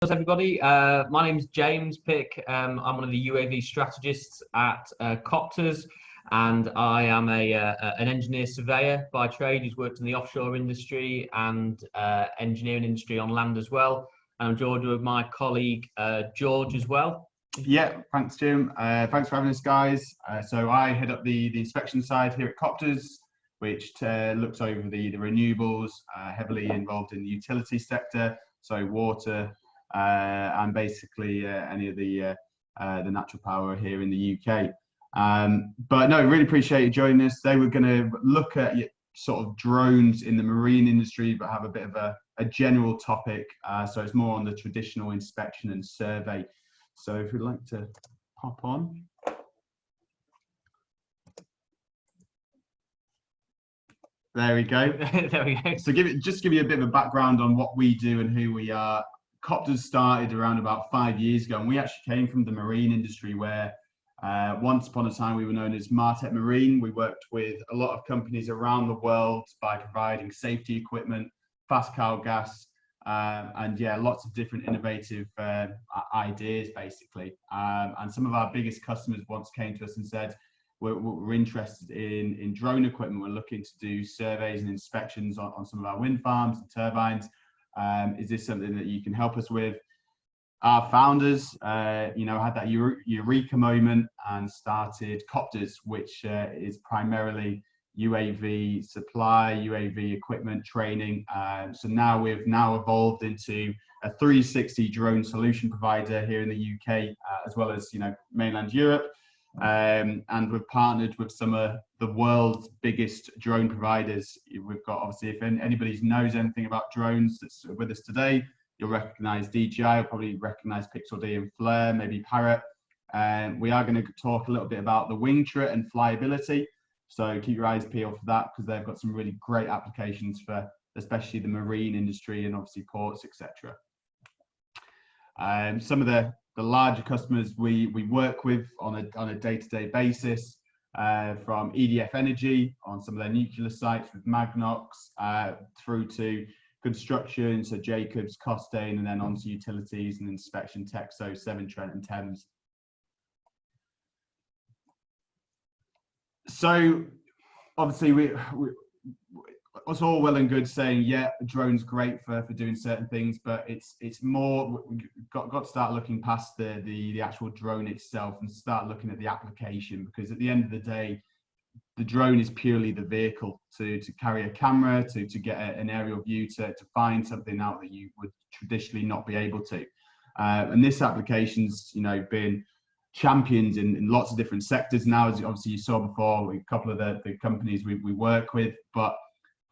Everybody. My name's James Pick. I'm one of the UAV strategists at Copters, and I am an engineer surveyor by trade who's worked in the offshore industry and engineering industry on land as well. And I'm joined with my colleague George as well. Yeah, thanks, Jim. Thanks for having us, guys. So I head up the inspection side here at Copters, which looks over the renewables, heavily involved in the utility sector, so water, and basically any of the natural power here in the UK. But no, really appreciate you joining us. Today we're going to look at sort of drones in the marine industry, but have a bit of a general topic. So it's more on the traditional inspection and survey. So if you'd like to hop on. There we go. There we go. So just give you a bit of a background on what we do and who we are. Copters started around about 5 years ago, and we actually came from the marine industry where once upon a time we were known as Martech Marine. We worked with a lot of companies around the world by providing safety equipment, fast cow gas, and yeah, lots of different innovative ideas basically. And some of our biggest customers once came to us and said, we're interested in drone equipment. We're looking to do surveys and inspections on some of our wind farms and turbines. Is this something that you can help us with? Our founders, had that eureka moment and started Copters, which is primarily UAV supply, UAV equipment training. So now we've evolved into a 360 drone solution provider here in the UK, as well as mainland Europe. And we've partnered with some of the world's biggest drone providers. We've got, obviously, if anybody knows anything about drones that's with us today, you'll recognize DJI, you'll probably recognize Pixel D and Flare, maybe Parrot. And we are going to talk a little bit about the wing strut and flyability. So keep your eyes peeled for that, because they've got some really great applications for especially the marine industry and obviously ports, etc. Some of the larger customers we work with on a day-to-day basis, from EDF Energy on some of their nuclear sites with Magnox, through to construction, so Jacobs, Costain, and then onto utilities and inspection tech, so Severn Trent and Thames. So obviously it's all well and good saying, yeah, a drone's great for doing certain things, but it's more, we've got to start looking past the actual drone itself and start looking at the application, because at the end of the day, the drone is purely the vehicle to carry a camera, to get an aerial view, to find something out that you would traditionally not be able to. And this application's been championed in lots of different sectors now, as obviously you saw before, a couple of the companies we work with, but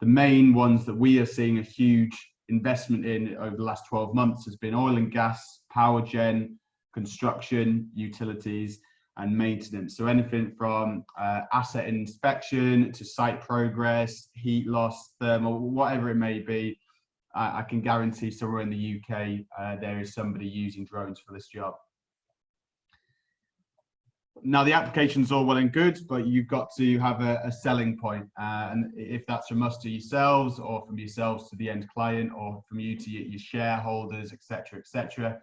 the main ones that we are seeing a huge investment in over the last 12 months has been oil and gas, power gen, construction, utilities, and maintenance. So anything from asset inspection to site progress, heat loss, thermal, whatever it may be, I can guarantee somewhere in the UK there is somebody using drones for this job. Now, the application's all well and good, but you've got to have a selling point. And if that's from us to yourselves, or from yourselves to the end client, or from you to your shareholders, etc.,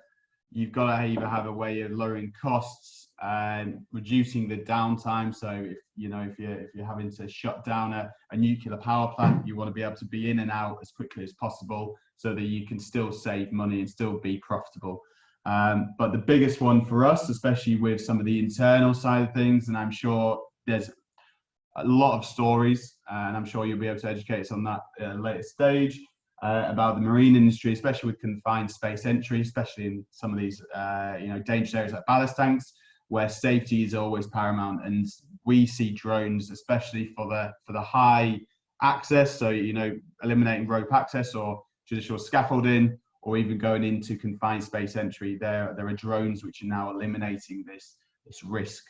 you've got to either have a way of lowering costs and reducing the downtime. So if you're having to shut down a nuclear power plant, you want to be able to be in and out as quickly as possible so that you can still save money and still be profitable. But the biggest one for us, especially with some of the internal side of things, and I'm sure there's a lot of stories, and I'm sure you'll be able to educate us on that at a later stage, about the marine industry, especially with confined space entry, especially in some of these dangerous areas like ballast tanks, where safety is always paramount. And we see drones, especially for the high access, so eliminating rope access or traditional scaffolding, or even going into confined space entry, there are drones which are now eliminating this risk.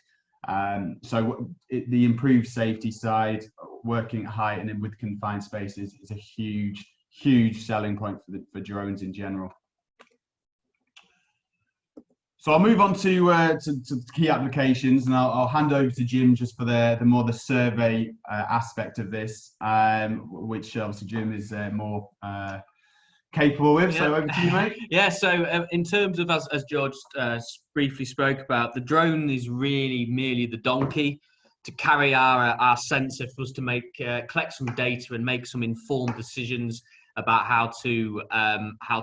So the improved safety side, working at height and then with confined spaces, is a huge selling point for drones in general. So I'll move on to key applications, and I'll hand over to Jim just for the survey aspect of this, which obviously Jim is more capable with. Yeah. So over to you, mate. Yeah, so in terms of, as George briefly spoke about, the drone is really merely the donkey to carry our sensor for us to make collect some data and make some informed decisions about how to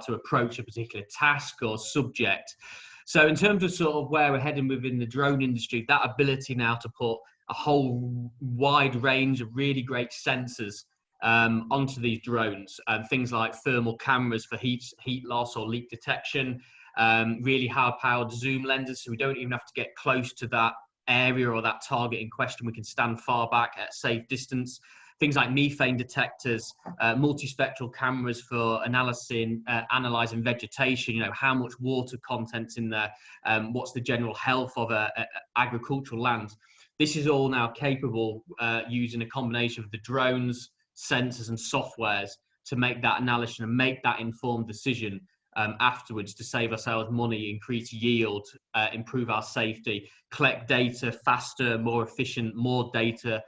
approach a particular task or subject. So in terms of sort of where we're heading within the drone industry, that ability now to put a whole wide range of really great sensors onto these drones, things like thermal cameras for heat loss or leak detection, really high-powered zoom lenses, so we don't even have to get close to that area or that target in question. We can stand far back at a safe distance. Things like methane detectors, multispectral cameras for analyzing vegetation, you know, how much water content's in there, what's the general health of a agricultural land. This is all now capable using a combination of the drones, sensors and softwares to make that analysis and make that informed decision afterwards to save ourselves money, increase yield, improve our safety, collect data faster, more efficient, more data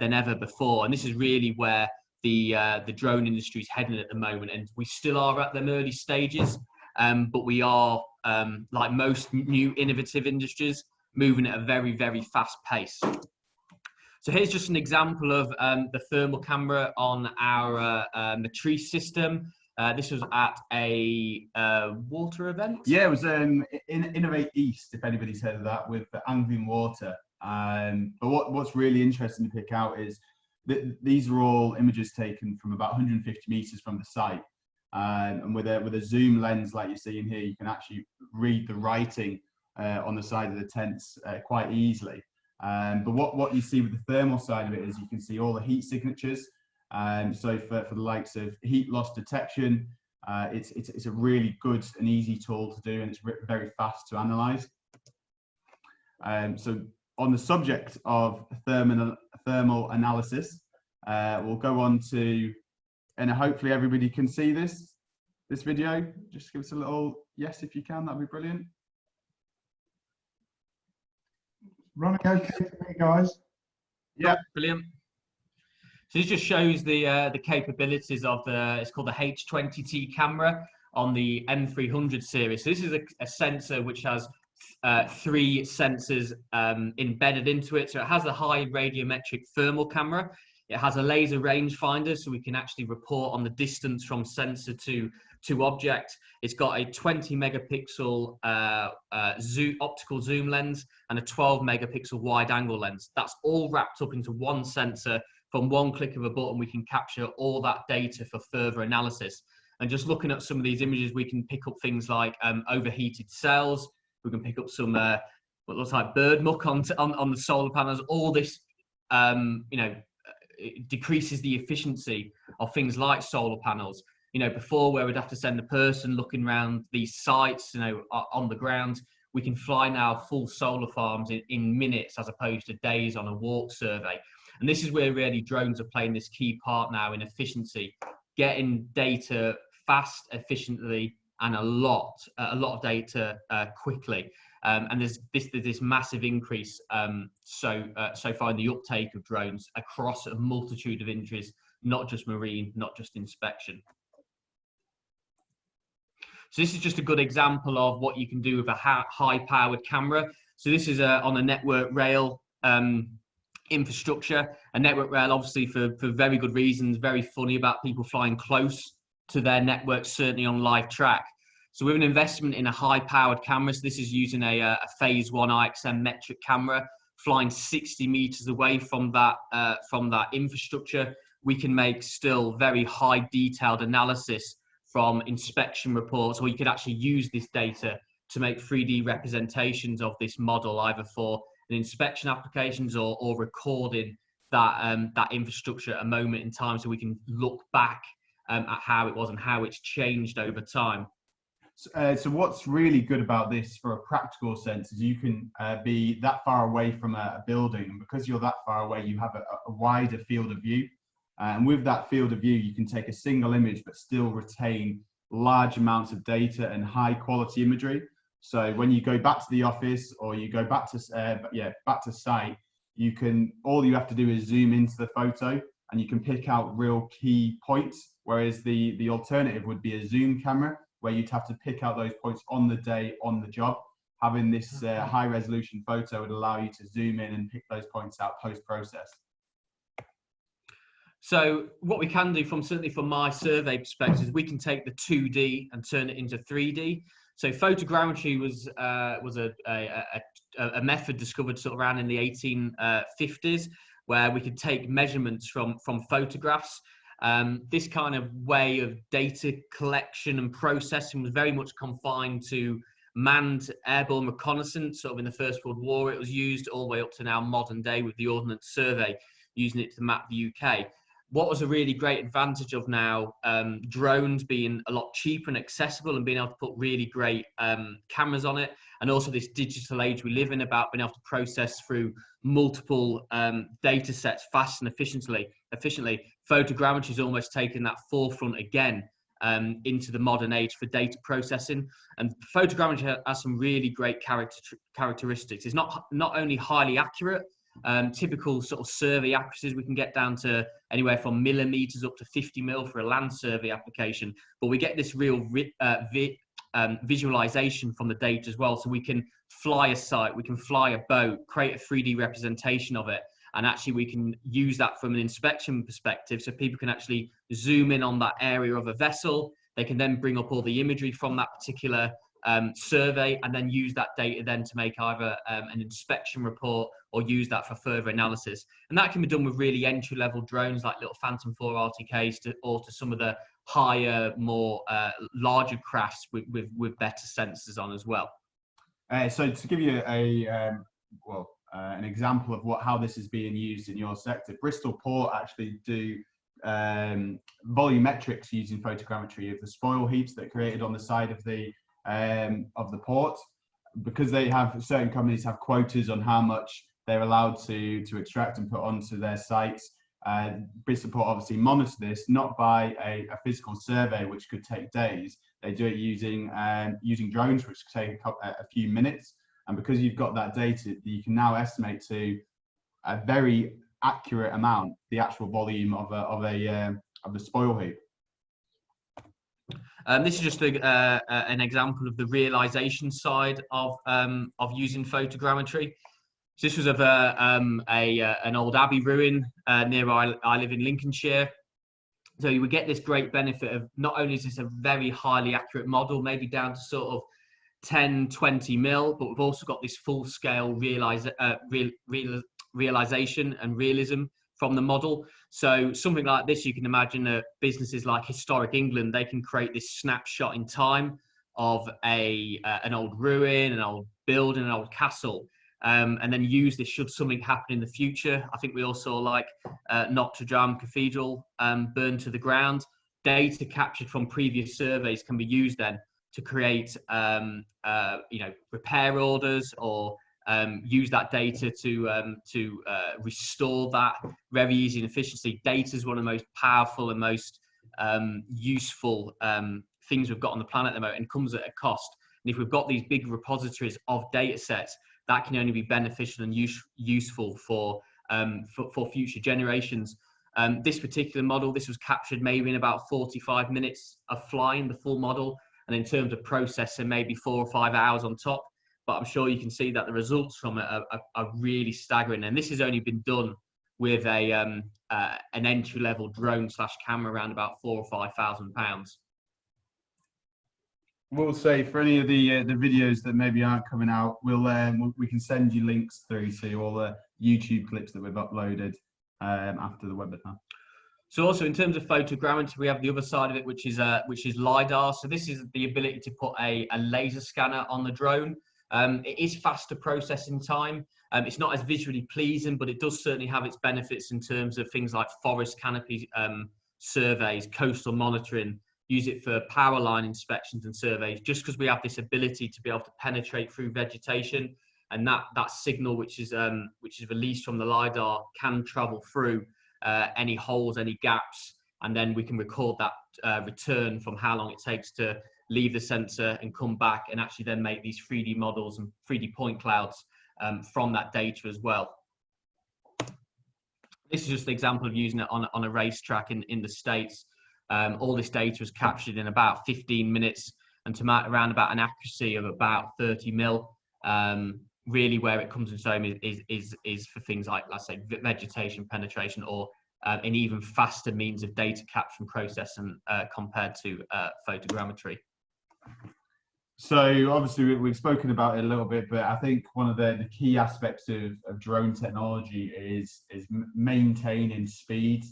than ever before. And this is really where the drone industry is heading at the moment. And we still are at them early stages, but we are, like most new innovative industries, moving at a very, very fast pace. So here's just an example of the thermal camera on our Matrice system. This was at a water event. Yeah, it was Innovate East, if anybody's heard of that, with the Anglian Water. But what's really interesting to pick out is that these are all images taken from about 150 meters from the site. And with a zoom lens like you see in here, you can actually read the writing on the side of the tents quite easily. But what you see with the thermal side of it is you can see all the heat signatures. So for the likes of heat loss detection, it's a really good and easy tool to do, and it's very fast to analyze. So on the subject of thermal analysis, we'll go on to, and hopefully everybody can see this video. Just give us a little yes if you can, that'd be brilliant. Running okay for me, guys? Yeah, brilliant. So this just shows the capabilities of it's called the H20T camera on the M300 series. So this is a sensor which has 3 sensors embedded into it. So it has a high radiometric thermal camera. It has a laser rangefinder, so we can actually report on the distance from sensor to object. It's got a 20 megapixel optical zoom lens and a 12 megapixel wide angle lens. That's all wrapped up into one sensor. From one click of a button, we can capture all that data for further analysis. And just looking at some of these images, we can pick up things like overheated cells. We can pick up some what looks like bird muck on the solar panels. All this, it decreases the efficiency of things like solar panels. You know, before where we'd have to send a person looking around these sites, you know, on the ground, we can fly now full solar farms in minutes as opposed to days on a walk survey. And this is where really drones are playing this key part now in efficiency, getting data fast, efficiently, and a lot of data quickly. And there's this massive increase so far in the uptake of drones across a multitude of industries, not just marine, not just inspection. So this is just a good example of what you can do with a high-powered camera. So this is on a network rail infrastructure. A network rail, obviously, for very good reasons, very funny about people flying close to their network, certainly on live track. So with an investment in a high-powered camera, so this is using a phase 1 IXM metric camera, flying 60 meters away from that infrastructure, we can make still very high detailed analysis from inspection reports, or you could actually use this data to make 3D representations of this model, either for an inspection applications or recording that infrastructure at a moment in time, so we can look back at how it was and how it's changed over time. So what's really good about this for a practical sense is you can be that far away from a building, and because you're that far away, you have a wider field of view. And with that field of view, you can take a single image but still retain large amounts of data and high quality imagery. So when you go back to the office or you go back to site, all you have to do is zoom into the photo, and you can pick out real key points, whereas the alternative would be a zoom camera, where you'd have to pick out those points on the day, on the job. Having this high resolution photo would allow you to zoom in and pick those points out post-process. So what we can do, certainly from my survey perspective, is we can take the 2D and turn it into 3D. So photogrammetry was a method discovered sort of around in the 1850s, where we could take measurements from photographs. This kind of way of data collection and processing was very much confined to manned airborne reconnaissance. Sort of in the First World War, it was used all the way up to now modern day with the Ordnance Survey, using it to map the UK. What was a really great advantage of now, drones being a lot cheaper and accessible, and being able to put really great cameras on it, and also this digital age we live in, about being able to process through multiple data sets fast and efficiently. Photogrammetry has almost taken that forefront again into the modern age for data processing. And photogrammetry has some really great characteristics. It's not only highly accurate. Typical sort of survey accuracies we can get down to anywhere from millimeters up to 50 mil for a land survey application, but we get this real visualization from the data as well. So we can fly a site, we can fly a boat, create a 3D representation of it, and actually we can use that from an inspection perspective, so people can actually zoom in on that area of a vessel. They can then bring up all the imagery from that particular survey, and then use that data then to make either an inspection report or use that for further analysis. And that can be done with really entry-level drones like little Phantom 4 RTKs or to some of the higher, more larger crafts with better sensors on as well. So to give you an example of how this is being used in your sector, Bristol Port actually do volumetrics using photogrammetry of the spoil heaps that are created on the side of the port, because they have, certain companies have quotas on how much they're allowed to extract and put onto their sites. Bristol Port obviously monitor this, not by a physical survey, which could take days. They do it using drones, which take a few minutes. And because you've got that data, you can now estimate to a very accurate amount the actual volume of the spoil heap. This is just an example of the realization side of using photogrammetry. So this was of an old abbey ruin near where I live in Lincolnshire. So you would get this great benefit of, not only is this a very highly accurate model, maybe down to sort of 10, 20 mil, but we've also got this full scale realization and realism from the model. So something like this, you can imagine that businesses like Historic England, they can create this snapshot in time of an old ruin, an old building, an old castle, and then use this should something happen in the future. I think we all saw like Notre Dame Cathedral burned to the ground. Data captured from previous surveys can be used then to create repair orders, or use that data to restore that very easy and efficiently. Data is one of the most powerful and most useful things we've got on the planet at the moment, and comes at a cost. And if we've got these big repositories of data sets, that can only be beneficial and useful for future generations. This particular model, this was captured maybe in about 45 minutes of flying, the full model, and in terms of processing, maybe 4 or 5 hours on top. But I'm sure you can see that the results from it are really staggering. And this has only been done with an entry-level drone / camera around about £4,000 or £5,000. We'll say for any of the videos that maybe aren't coming out, we can send you links through to all the YouTube clips that we've uploaded after the webinar. So also in terms of photogrammetry, we have the other side of it, which is LiDAR. So this is the ability to put a laser scanner on the drone. It is faster processing time. It's not as visually pleasing, but it does certainly have its benefits in terms of things like forest canopy surveys, coastal monitoring. Use it for power line inspections and surveys, just because we have this ability to be able to penetrate through vegetation, and that signal which is released from the LiDAR can travel through any holes, any gaps, and then we can record that return from how long it takes to leave the sensor and come back, and actually then make these 3D models and 3D point clouds from that data as well. This is just an example of using it on a racetrack in the States. All this data was captured in about 15 minutes and to around about an accuracy of about 30 mil. Really where it comes in home is for things like, let's say, vegetation penetration or an even faster means of data capture and processing compared to photogrammetry. So obviously we've spoken about it a little bit, but I think one of the key aspects of drone technology is maintaining speed,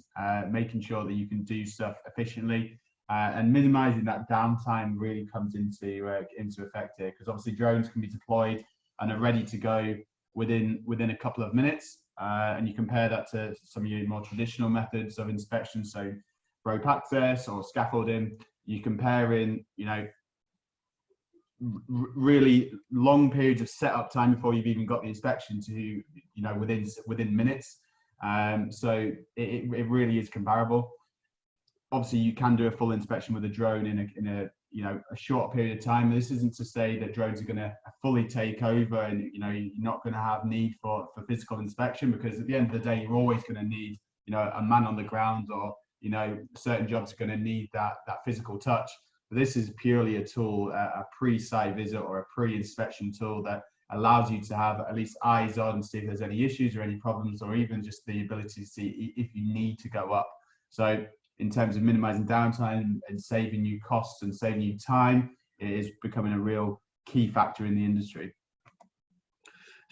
making sure that you can do stuff efficiently, and minimizing that downtime really comes into effect here, because obviously drones can be deployed and are ready to go within a couple of minutes, and you compare that to some of your more traditional methods of inspection, so rope access or scaffolding. You're comparing, really long periods of setup time before you've even got the inspection to, within minutes. So it really is comparable. Obviously, you can do a full inspection with a drone in a short period of time. This isn't to say that drones are going to fully take over and you're not going to have need for physical inspection, because at the end of the day you're always going to need a man on the ground, or certain jobs are going to need that physical touch. But this is purely a tool, a pre-site visit or a pre-inspection tool that allows you to have at least eyes on, see if there's any issues or any problems, or even just the ability to see if you need to go up. So in terms of minimizing downtime and saving you costs and saving you time, it is becoming a real key factor in the industry.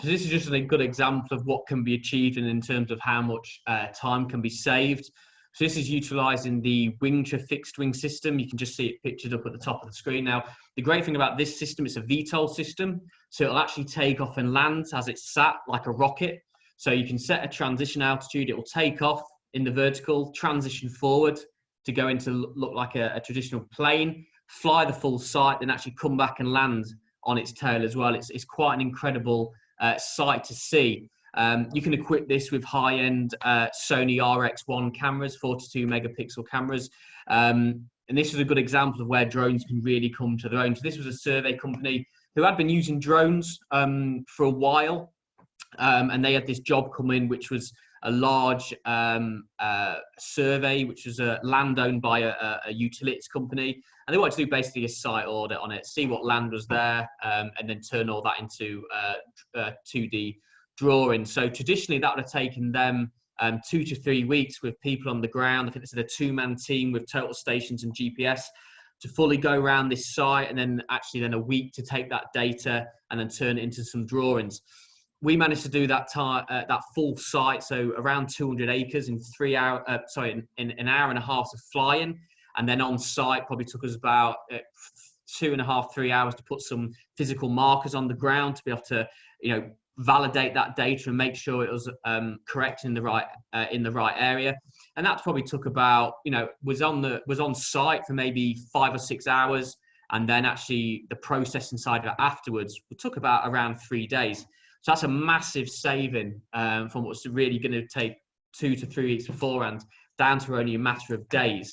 So this is just a good example of what can be achieved and in terms of how much time can be saved. So this is utilising the Wingtra fixed wing system. You can just see it pictured up at the top of the screen. Now, the great thing about this system, it's a VTOL system. So it'll actually take off and land as it's sat like a rocket. So you can set a transition altitude. It will take off in the vertical, transition forward to go into look like a traditional plane, fly the full site, then actually come back and land on its tail as well. It's quite an incredible sight to see. You can equip this with high-end Sony RX1 cameras, 42 megapixel cameras. And this is a good example of where drones can really come to their own. So this was a survey company who had been using drones for a while. And they had this job come in, which was a large survey, which was a land owned by a utilities company. And they wanted to do basically a site audit on it, see what land was there, and then turn all that into 2D drawing. So traditionally that would have taken them 2 to 3 weeks with people on the ground. I think this is a two-man team with total stations and GPS to fully go around this site, and then actually a week to take that data and then turn it into some drawings. We managed to do that that full site, so around 200 acres in in an hour and a half of flying, and then on site probably took us about 2.5 to 3 hours to put some physical markers on the ground to be able to validate that data and make sure it was correct in the right area. And that probably took about was on site for maybe 5 or 6 hours, and then actually the processing side of it afterwards took about around 3 days. So that's a massive saving from what's really going to take 2 to 3 weeks beforehand, down to only a matter of days.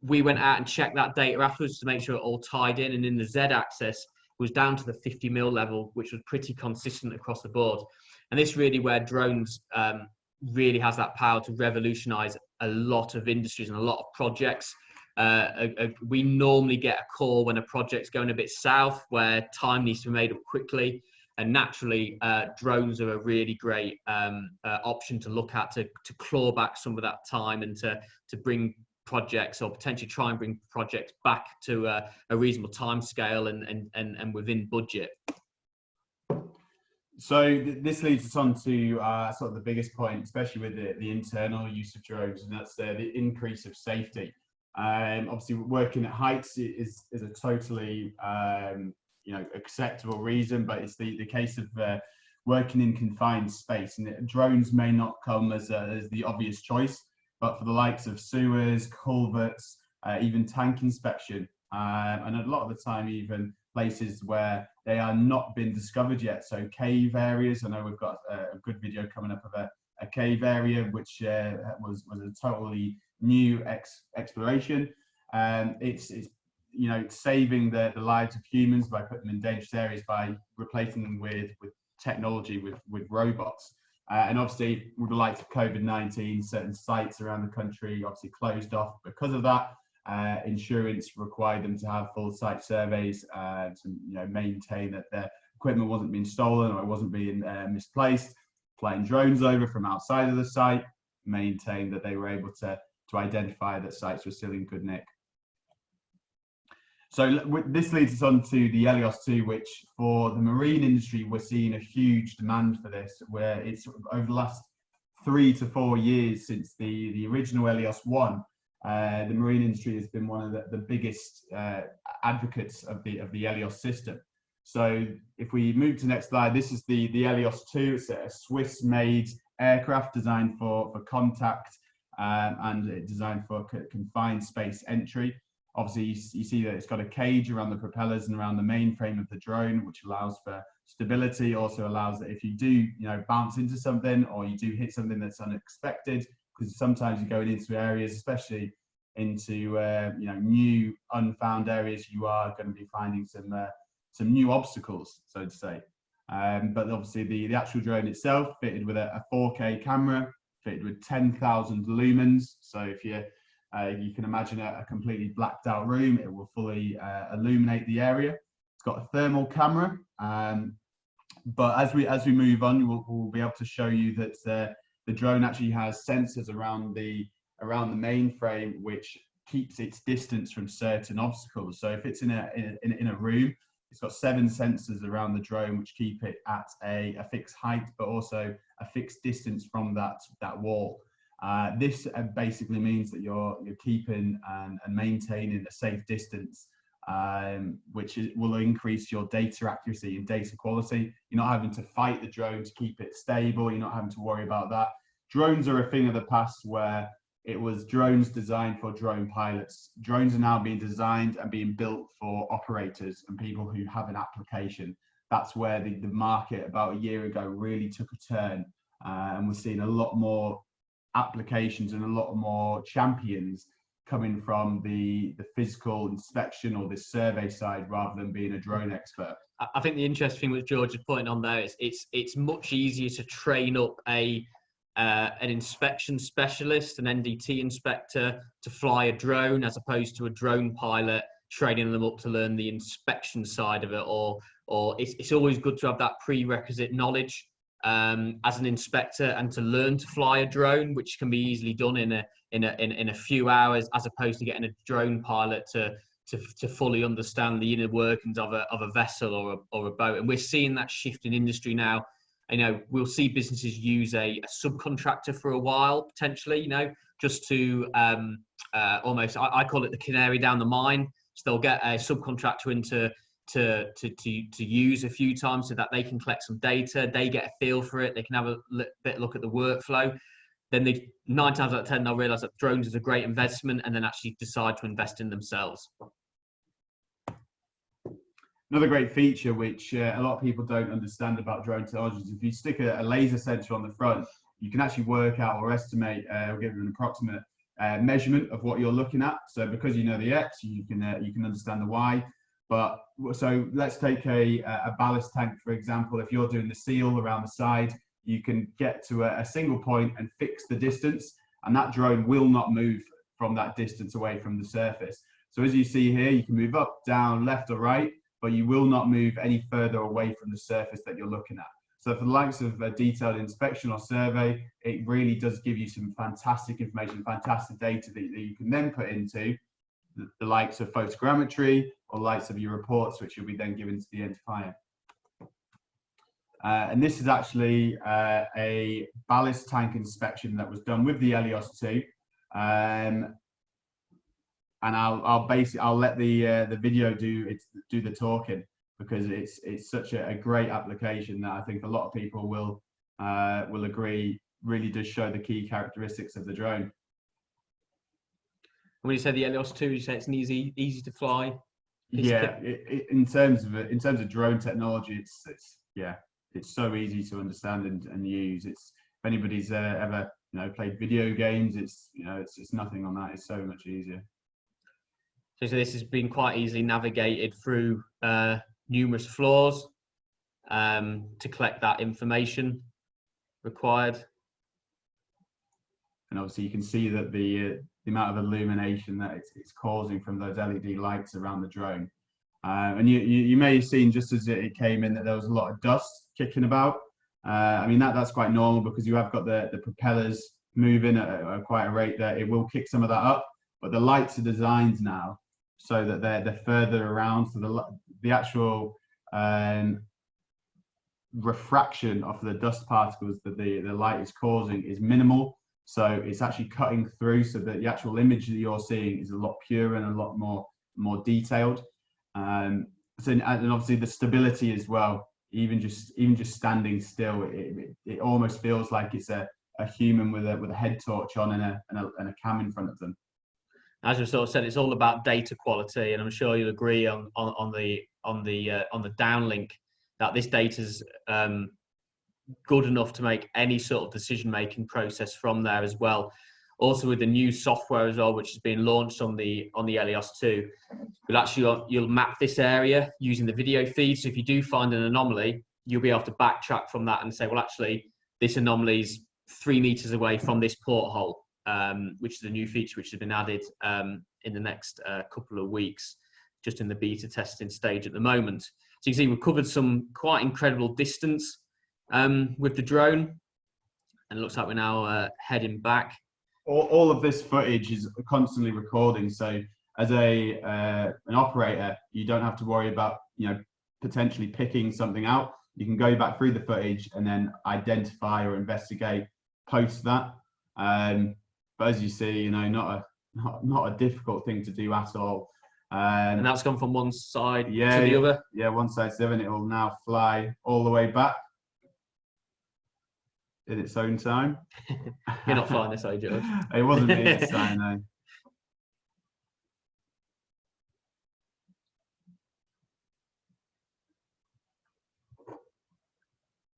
We went out and checked that data afterwards to make sure it all tied in, and in the Z-axis was down to the 50 mil level, which was pretty consistent across the board. And this really where drones really has that power to revolutionize a lot of industries and a lot of projects. We normally get a call when a project's going a bit south, where time needs to be made up quickly. And naturally, drones are a really great option to look at to claw back some of that time and to bring projects, or potentially try and bring projects back to a reasonable time scale and within budget. So this leads us on to sort of the biggest point, especially with the internal use of drones, and that's the increase of safety. Obviously, working at heights is a totally acceptable reason, but it's the case of working in confined space, and drones may not come as the obvious choice. But for the likes of sewers, culverts, even tank inspection, and a lot of the time even places where they are not been discovered yet. So cave areas, I know we've got a good video coming up of a cave area, which was a totally new exploration. It's saving the lives of humans by putting them in dangerous areas by replacing them with technology, with robots. And obviously, with the likes of COVID-19, certain sites around the country obviously closed off because of that. Insurance required them to have full site surveys to maintain that their equipment wasn't being stolen or it wasn't being misplaced. Flying drones over from outside of the site, maintain that they were able to identify that sites were still in good nick. So this leads us on to the Helios 2, which for the marine industry, we're seeing a huge demand for this, where it's over the last 3 to 4 years since the original Helios 1, the marine industry has been one of the biggest advocates of the Helios system. So if we move to the next slide, this is the Helios 2. It's a Swiss-made aircraft designed for contact and designed for confined space entry. Obviously, you see that it's got a cage around the propellers and around the mainframe of the drone, which allows for stability. Also allows that if you do, bounce into something or you do hit something that's unexpected, because sometimes you're going into areas, especially into new unfound areas, you are going to be finding some new obstacles, so to say. But obviously, the actual drone itself fitted with a 4K camera, fitted with 10,000 lumens. So if you can imagine a completely blacked out room, it will fully illuminate the area. It's got a thermal camera, but as we move on, we'll be able to show you that the drone actually has sensors around the mainframe, which keeps its distance from certain obstacles. So if it's in a room, it's got 7 sensors around the drone which keep it at a fixed height, but also a fixed distance from that wall. This basically means that you're keeping and maintaining a safe distance, which will increase your data accuracy and data quality. You're not having to fight the drone to keep it stable. You're not having to worry about that. Drones are a thing of the past where it was drones designed for drone pilots. Drones are now being designed and being built for operators and people who have an application. That's where the market about a year ago really took a turn, and we're seeing a lot more applications and a lot more champions coming from the physical inspection or the survey side rather than being a drone expert. I think the interesting thing what George is pointing on there is it's much easier to train up an inspection specialist, an NDT inspector, to fly a drone as opposed to a drone pilot training them up to learn the inspection side of it. Or it's always good to have that prerequisite knowledge as an inspector and to learn to fly a drone, which can be easily done in a few hours, as opposed to getting a drone pilot to fully understand the inner workings of a vessel or a boat. And we're seeing that shift in industry now. We'll see businesses use a subcontractor for a while, potentially, just to almost, I call it the canary down the mine. So they'll get a subcontractor in to use a few times so that they can collect some data, they get a feel for it, they can have a look at the workflow. Then 9 times out of 10, they'll realize that drones is a great investment and then actually decide to invest in themselves. Another great feature which a lot of people don't understand about drone technology is if you stick a laser sensor on the front, you can actually work out or estimate or give an approximate measurement of what you're looking at. So because you know the X, you can understand the Y. But so let's take a ballast tank, for example. If you're doing the seal around the side, you can get to a single point and fix the distance, and that drone will not move from that distance away from the surface. So as you see here, you can move up, down, left or right, but you will not move any further away from the surface that you're looking at. So for the likes of a detailed inspection or survey, it really does give you some fantastic information, fantastic data that you can then put into the likes of photogrammetry or likes of your reports, which you'll be then given to the end client. And this is actually a ballast tank inspection that was done with the Helios 2. And I'll let the video do the talking, because it's such a great application that I think a lot of people will agree really does show the key characteristics of the drone. When you say the Helios 2, you say it's an easy to fly. Yeah, in terms of drone technology, it's so easy to understand and use. It's, if anybody's ever played video games, it's nothing on that. It's so much easier. So this has been quite easily navigated through numerous floors to collect that information. required. And obviously you can see that the amount of illumination that it's causing from those LED lights around the drone. And you may have seen just as it came in that there was a lot of dust kicking about. I mean, that's quite normal because you have got the propellers moving at quite a rate that it will kick some of that up. But the lights are designed now so that they're further around, so the actual refraction of the dust particles that the light is causing is minimal. So it's actually cutting through, so that the actual image that you're seeing is a lot purer and a lot more detailed. And obviously the stability as well. Even just standing still, it almost feels like it's a human with a head torch on and a cam in front of them. As we sort of said, it's all about data quality, and I'm sure you'll agree on the downlink that this data's good enough to make any sort of decision-making process from there as well. Also with the new software as well, which has been launched on the Helios 2, you'll map this area using the video feed. So if you do find an anomaly, you'll be able to backtrack from that and say, well, actually, this anomaly is 3 meters away from this porthole, which is a new feature which has been added in the next couple of weeks, just in the beta testing stage at the moment. So you can see we've covered some quite incredible distance with the drone, and it looks like we're now heading back. All of this footage is constantly recording, so as an operator, you don't have to worry about potentially picking something out. You can go back through the footage and then identify or investigate post that. But as you see, not a difficult thing to do at all. And that's gone from one side to the other. Yeah, one side to the other, and it will now fly all the way back in its own time. You're not flying this, are you, George? It wasn't me this time, no.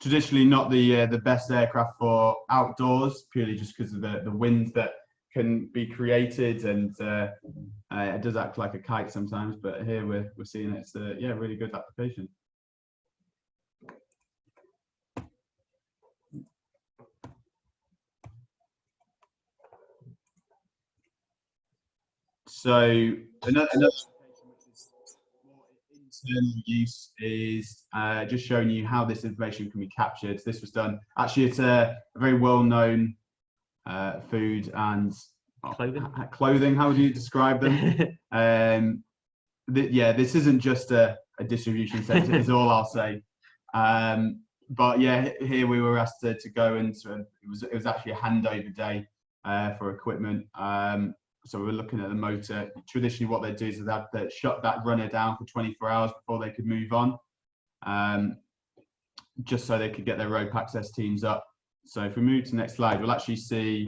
Traditionally not the best aircraft for outdoors, purely just because of the wind that can be created, and it does act like a kite sometimes. But here we're seeing it's a really good application. So another application which is more internal use is just showing you how this information can be captured. This was done actually at a very well-known food and clothing. How would you describe them? This isn't just a distribution center, is all I'll say. But yeah, here we were asked to go into it was actually a handover day for equipment. So we're looking at the motor. Traditionally, what they do is they shut that runner down for 24 hours before they could move on, just so they could get their rope access teams up. So if we move to the next slide, we'll actually see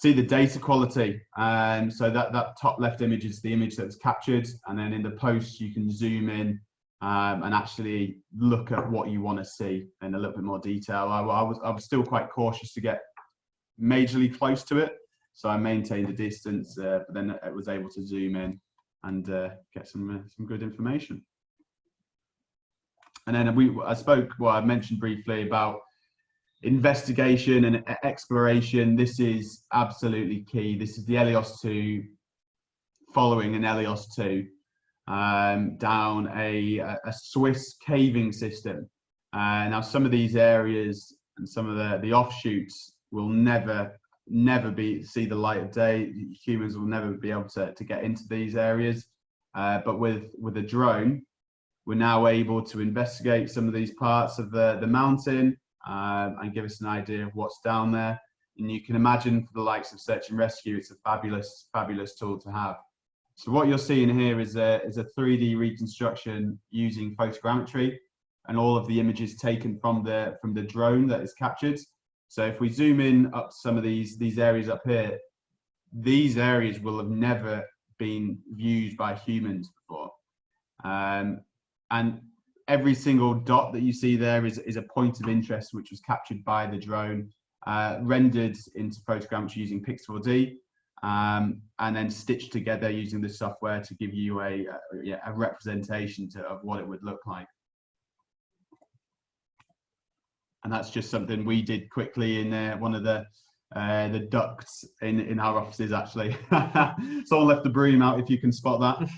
the data quality. So that top left image is the image that was captured, and then in the post you can zoom in and actually look at what you want to see in a little bit more detail. I was still quite cautious to get majorly close to it, so I maintained a distance, but then I was able to zoom in and get some good information. And then I mentioned briefly about investigation and exploration. This is absolutely key. This is the Helios 2 following an Helios 2 down a Swiss caving system. Now some of these areas and some of the offshoots will never see the light of day. Humans will never be able to get into these areas, but with a drone we're now able to investigate some of these parts of the mountain and give us an idea of what's down there. And you can imagine for the likes of search and rescue, it's a fabulous tool to have. So what you're seeing here is a 3D reconstruction using photogrammetry, and all of the images taken from the drone that is captured. So if we zoom in up some of these areas up here, these areas will have never been viewed by humans before. And every single dot that you see there is a point of interest which was captured by the drone, rendered into photogrammetry using Pix4D, and then stitched together using the software to give you a representation of what it would look like. and that's just something we did quickly in one of the ducts in our offices. Actually, someone left the broom out, if you can spot that.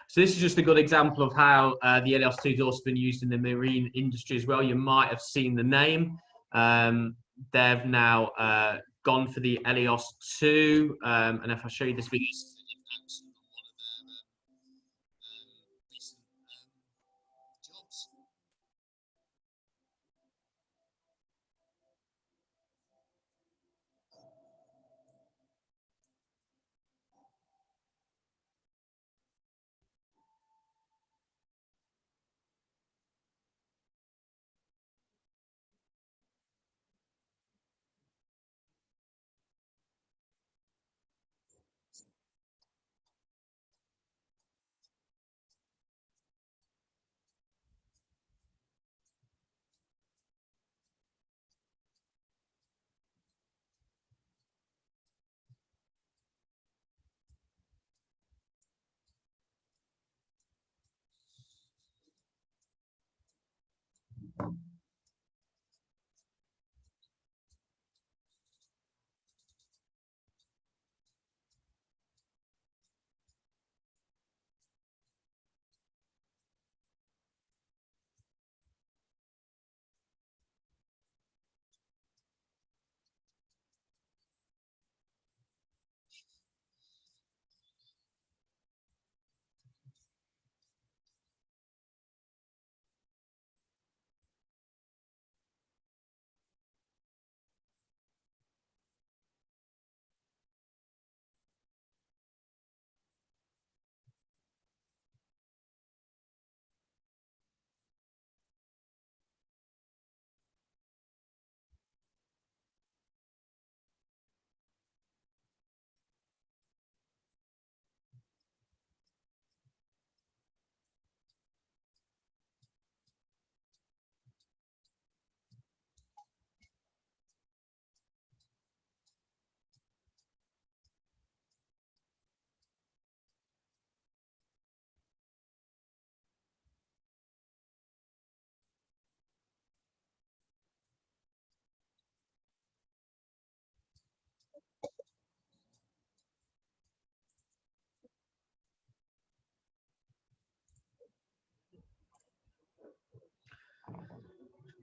So this is just a good example of how the Elios 2 has also been used in the marine industry as well. You might have seen the name. They've now gone for the Elios 2, and if I show you this video,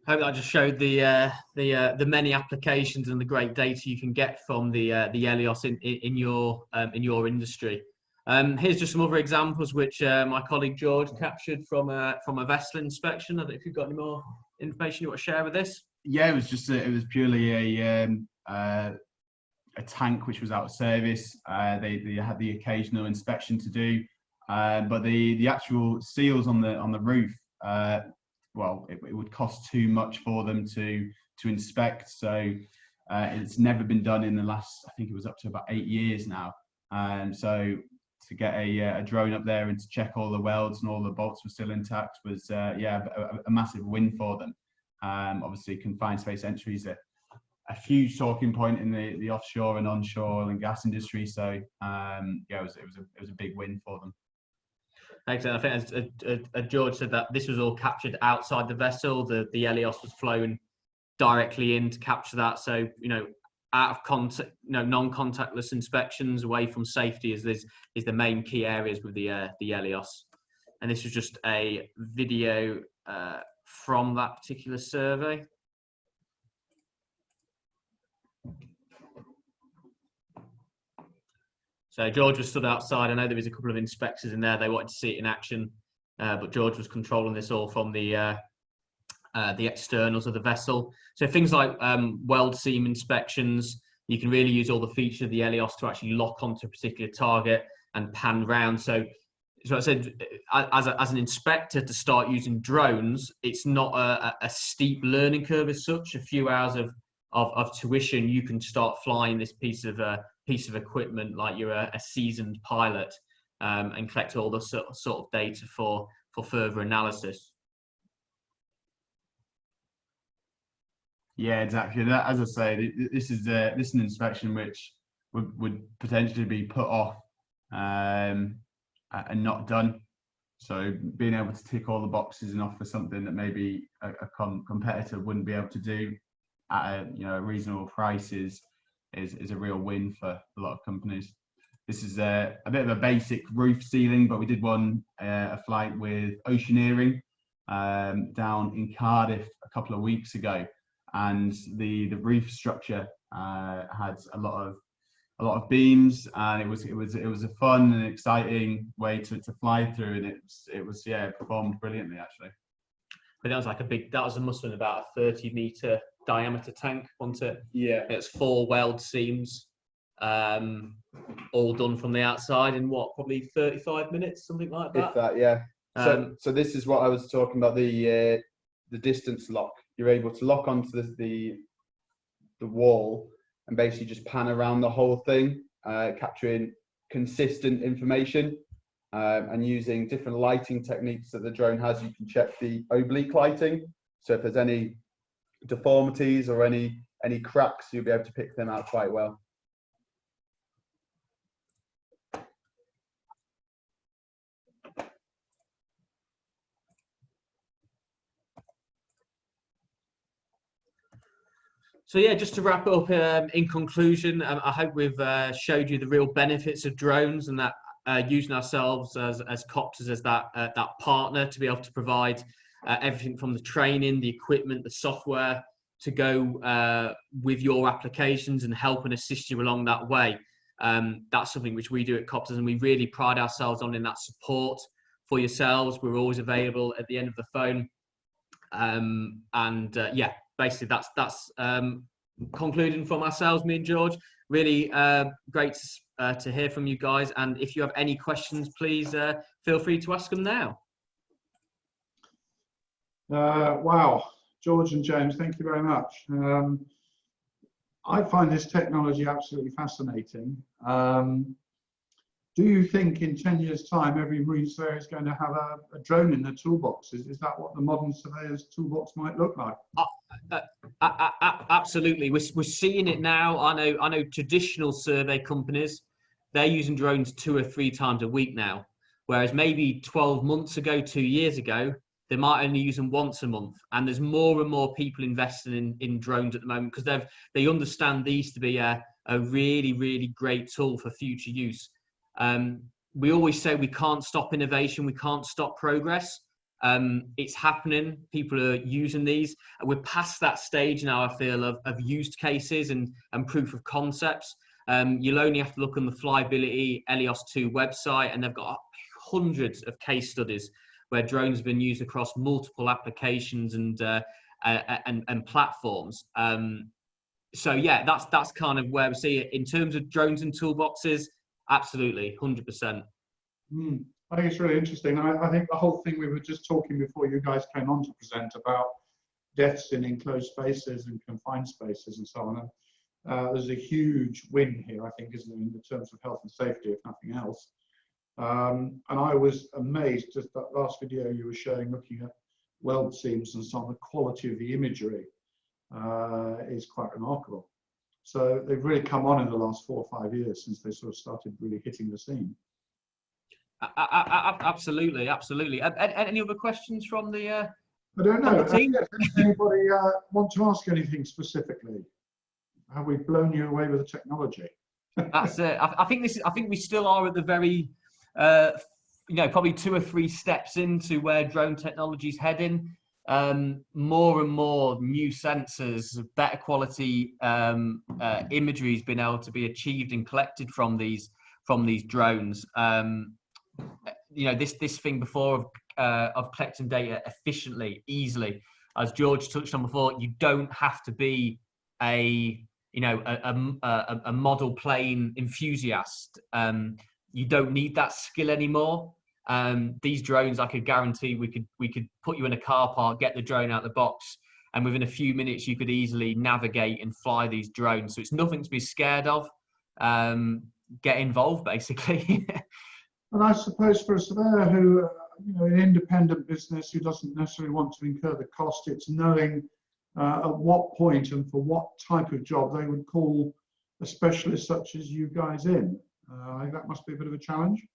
I hope I just showed the many applications and the great data you can get from the Elios in your industry. Here's just some other examples which my colleague George captured from a vessel inspection. I don't know if you've got any more information you want to share with this. Yeah, it was just it was purely a tank which was out of service. They had the occasional inspection to do, but the actual seals on the roof, well, it would cost too much for them to inspect. So it's never been done in the last, I think it was up to about 8 years now. So to get a drone up there and to check all the welds and all the bolts were still intact was yeah, a massive win for them. Obviously, confined space entry is a huge talking point in the offshore and onshore oil and gas industry. So yeah, it was a big win for them. Excellent. I think as George said, that this was all captured outside the vessel. The Elios was flown directly in to capture that. So out of contact, non-contactless inspections away from safety is the main key areas with the Elios. And this was just a video from that particular survey. So George was stood outside. I know there was a couple of inspectors in there. They wanted to see it in action, but George was controlling this all from the externals of the vessel. So things like weld seam inspections, you can really use all the features of the Elios to actually lock onto a particular target and pan round. So I said, as an inspector, to start using drones, it's not a steep learning curve as such. A few hours of tuition, you can start flying this piece of equipment like you're a seasoned pilot, and collect all the sort of data for further analysis. Yeah, exactly. That, as I say, this is an inspection which would potentially be put off and not done. So being able to tick all the boxes and offer something that maybe a competitor wouldn't be able to do at a reasonable price is a real win for a lot of companies. This is a bit of a basic roof ceiling, but we did a flight with Oceaneering down in Cardiff a couple of weeks ago, and the roof structure had a lot of beams, and it was a fun and exciting way to fly through, and it performed brilliantly actually. But that was like must have been about a 30-meter diameter tank, wasn't it? Yeah. It's 4 weld seams, all done from the outside in probably 35 minutes, something like that. If that, yeah. So this is what I was talking about, the distance lock. You're able to lock onto the wall and basically just pan around the whole thing, capturing consistent information, and using different lighting techniques that the drone has. You can check the oblique lighting, so if there's any deformities or any cracks, you'll be able to pick them out quite well. So yeah, just to wrap up, in conclusion, I hope we've showed you the real benefits of drones, and that using ourselves as Copters as that partner to be able to provide everything from the training, the equipment, the software to go with your applications and help and assist you along that way. That's something which we do at Copters, and we really pride ourselves on in that support for yourselves. We're always available at the end of the phone, yeah. Basically, that's concluding from ourselves, me and George. Really great to hear from you guys. And if you have any questions, please feel free to ask them now. Wow, George and James, thank you very much. I find this technology absolutely fascinating. Do you think in 10 years' time, every marine surveyor is going to have a drone in their toolbox? Is that what the modern surveyor's toolbox might look like? Absolutely. We're seeing it now. I know traditional survey companies, they're using drones 2 or 3 times a week now, whereas maybe 12 months ago, 2 years ago, they might only use them once a month. And there's more and more people investing in drones at the moment because they understand these to be a really, really great tool for future use. We always say we can't stop innovation, we can't stop progress. It's happening. People are using these. We're past that stage now, I feel, of used cases and proof of concepts. You'll only have to look on the Flyability Elios 2 website, and they've got hundreds of case studies where drones have been used across multiple applications and platforms. So yeah, that's kind of where we see it in terms of drones and toolboxes. Absolutely, 100%. I think it's really interesting. I think the whole thing we were just talking before you guys came on to present about deaths in enclosed spaces and confined spaces and so on. There's a huge win here, I think, isn't it, in terms of health and safety, if nothing else. And I was amazed, just that last video you were showing, looking at weld seams and so on, the quality of the imagery is quite remarkable. So they've really come on in the last 4 or 5 years since they sort of started really hitting the scene. Absolutely. Any other questions from the I don't know. team? Anybody want to ask anything specifically? Have we blown you away with the technology? That's it. I think we still are at the very, probably 2 or 3 steps into where drone technology is heading. More and more new sensors, better quality imagery has been able to be achieved and collected from these drones. This thing before of collecting data efficiently, easily, as George touched on before, you don't have to be a model plane enthusiast. You don't need that skill anymore. These drones, I could guarantee we could put you in a car park, get the drone out of the box, and within a few minutes you could easily navigate and fly these drones. So it's nothing to be scared of. Get involved, basically. And I suppose for a surveyor who, an independent business who doesn't necessarily want to incur the cost, it's knowing at what point and for what type of job they would call a specialist such as you guys in. I think that must be a bit of a challenge.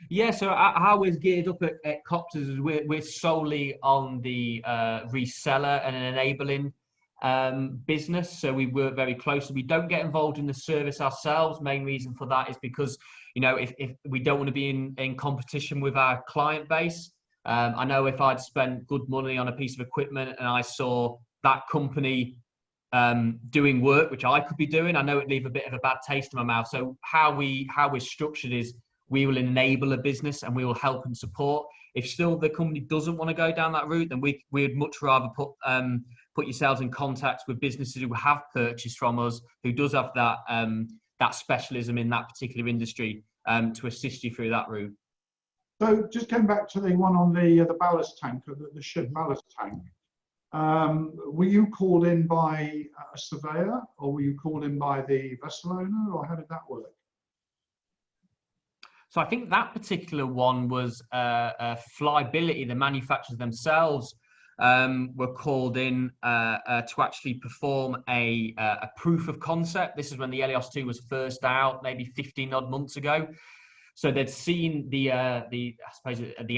Yeah, so how we're geared up at Copters is we're solely on the reseller and an enabling business. So we work very closely. We don't get involved in the service ourselves. Main reason for that is because, you know, if we don't want to be in competition with our client base. I know if I'd spent good money on a piece of equipment and I saw that company doing work which I could be doing, I know it'd leave a bit of a bad taste in my mouth. So how we're structured is we will enable a business and we will help and support. If still the company doesn't want to go down that route, then we'd much rather put yourselves in contact with businesses who have purchased from us, who does have that that specialism in that particular industry, to assist you through that route. So just going back to the one on the ballast tank, or the ship ballast tank, were you called in by a surveyor, or were you called in by the vessel owner, or how did that work? So I think that particular one was Flyability. The manufacturers themselves were called in to actually perform a proof of concept. This is when the Helios 2 was first out, maybe 15 odd months ago. So they'd seen the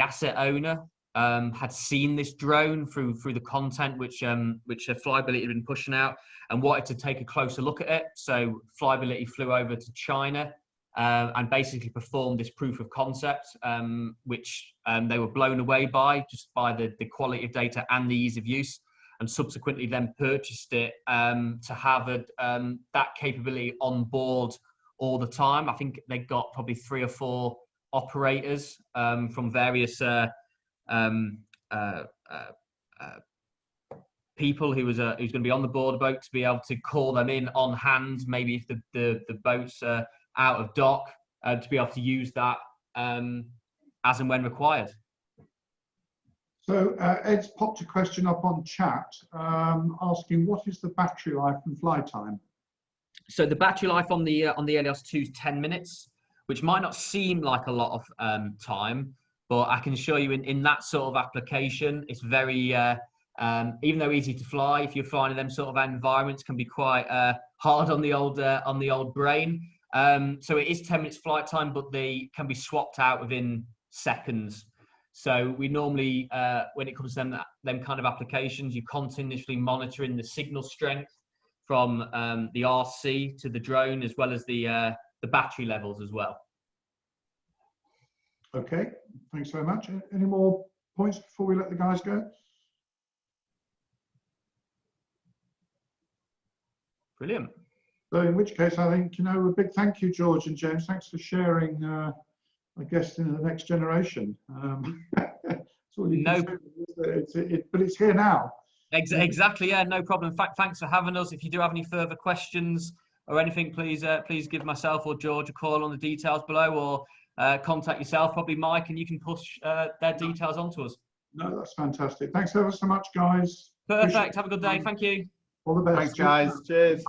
asset owner had seen this drone through the content which Flyability had been pushing out, and wanted to take a closer look at it. So Flyability flew over to China and basically performed this proof of concept, which they were blown away by, just by the quality of data and the ease of use, and subsequently then purchased it to have that capability on board all the time. I think they got probably 3 or 4 operators from various people who's going to be on the board boat, to be able to call them in on hand, maybe if the boat's out of dock, to be able to use that as and when required. So Ed's popped a question up on chat asking, what is the battery life and fly time? So the battery life on the Helios 2 is 10 minutes, which might not seem like a lot of time, but I can assure you in that sort of application, it's very, even though easy to fly, if you're flying in them sort of environments, can be quite hard on the old brain. So it is 10 minutes flight time, but they can be swapped out within seconds. So we normally, when it comes to them kind of applications, you're continuously monitoring the signal strength from the RC to the drone, as well as the battery levels as well. Okay, thanks very much. Any more points before we let the guys go? Brilliant. So in which case, I think, you know, a big thank you, George and James. Thanks for sharing, I guess, in the next generation. That's all you can say. But it's here now. Exactly, yeah, no problem. In fact, thanks for having us. If you do have any further questions or anything, please give myself or George a call on the details below, or contact yourself, probably Mike, and you can push their details onto us. No, that's fantastic. Thanks ever so much, guys. Perfect. Have a good day. Thank you. All the best. Thanks, guys. Cheers.